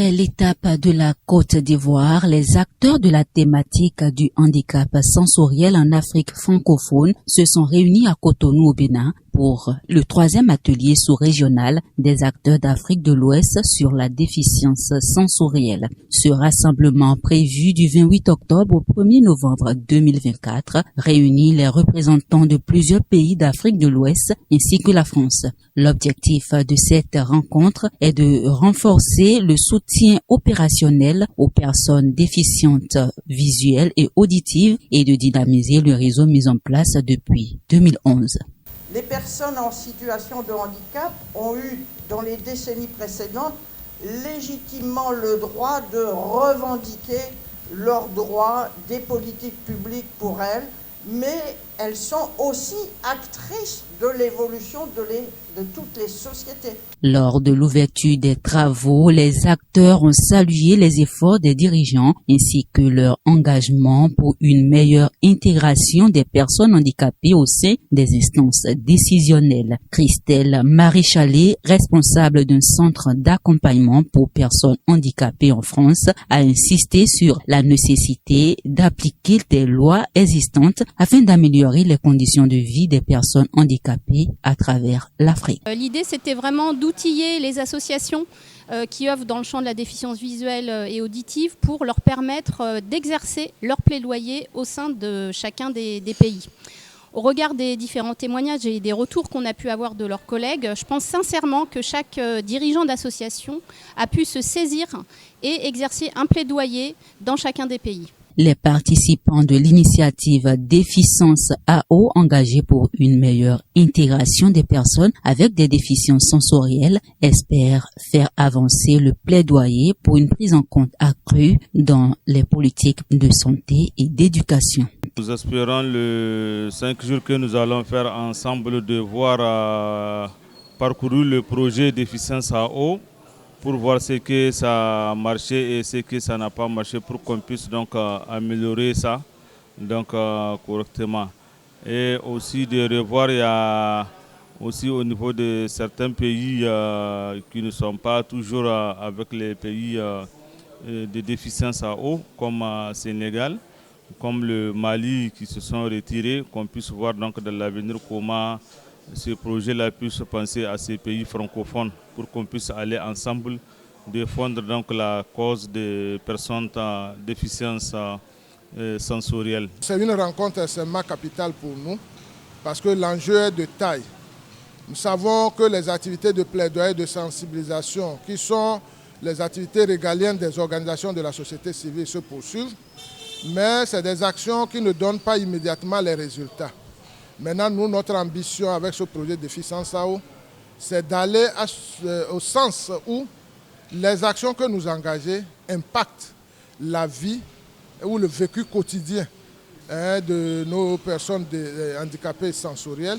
Après l'étape de la Côte d'Ivoire, les acteurs de la thématique du handicap sensoriel en Afrique francophone se sont réunis à Cotonou au Bénin pour le 3e atelier sous-régional des acteurs d'Afrique de l'Ouest sur la déficience sensorielle. Ce rassemblement prévu du 28 octobre au 1er novembre 2024 réunit les représentants de plusieurs pays d'Afrique de l'Ouest ainsi que la France. L'objectif de cette rencontre est de renforcer le soutien opérationnel aux personnes déficientes visuelles et auditives et de dynamiser le réseau mis en place depuis 2011. Les personnes en situation de handicap ont eu, dans les décennies précédentes, légitimement le droit de revendiquer leurs droits des politiques publiques pour elles, mais elles sont aussi actrices de l'évolution de toutes les sociétés. Lors de l'ouverture des travaux, les acteurs ont salué les efforts des dirigeants ainsi que leur engagement pour une meilleure intégration des personnes handicapées au sein des instances décisionnelles. Christelle Maréchalet, responsable d'un centre d'accompagnement pour personnes handicapées en France, a insisté sur la nécessité d'appliquer des lois existantes afin d'améliorer les conditions de vie des personnes handicapées à travers l'Afrique. L'idée, c'était vraiment d'outiller les associations qui œuvrent dans le champ de la déficience visuelle et auditive pour leur permettre d'exercer leur plaidoyer au sein de chacun des pays. Au regard des différents témoignages et des retours qu'on a pu avoir de leurs collègues, je pense sincèrement que chaque dirigeant d'association a pu se saisir et exercer un plaidoyer dans chacun des pays. Les participants de l'initiative Déficience AO engagée pour une meilleure intégration des personnes avec des déficiences sensorielles espèrent faire avancer le plaidoyer pour une prise en compte accrue dans les politiques de santé et d'éducation. Nous espérons le 5 jours que nous allons faire ensemble de voir parcourir le projet Déficience AO pour voir ce que ça a marché et ce que ça n'a pas marché pour qu'on puisse donc améliorer ça correctement. Et aussi de revoir, il y a aussi au niveau de certains pays qui ne sont pas toujours avec les pays de déficience à eau, comme Sénégal, comme le Mali qui se sont retirés, qu'on puisse voir donc dans l'avenir comment ce projet-là puisse penser à ces pays francophones pour qu'on puisse aller ensemble défendre donc la cause des personnes à déficience sensorielle. C'est une rencontre extrêmement capitale pour nous parce que l'enjeu est de taille. Nous savons que les activités de plaidoyer et de sensibilisation, qui sont les activités régaliennes des organisations de la société civile, se poursuivent, mais c'est des actions qui ne donnent pas immédiatement les résultats. Maintenant, nous, notre ambition avec ce projet Déficience AO, c'est d'aller au sens où les actions que nous engageons impactent la vie ou le vécu quotidien de nos personnes handicapées sensorielles,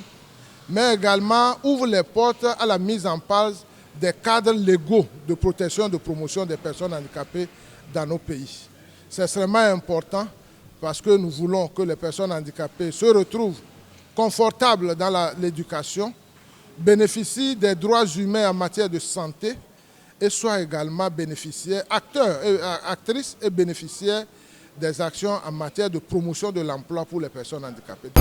mais également ouvrent les portes à la mise en place des cadres légaux de protection, de promotion des personnes handicapées dans nos pays. C'est extrêmement important parce que nous voulons que les personnes handicapées se retrouvent confortables dans l'éducation, bénéficient des droits humains en matière de santé et soient également bénéficiaires, actrices et bénéficiaires des actions en matière de promotion de l'emploi pour les personnes handicapées.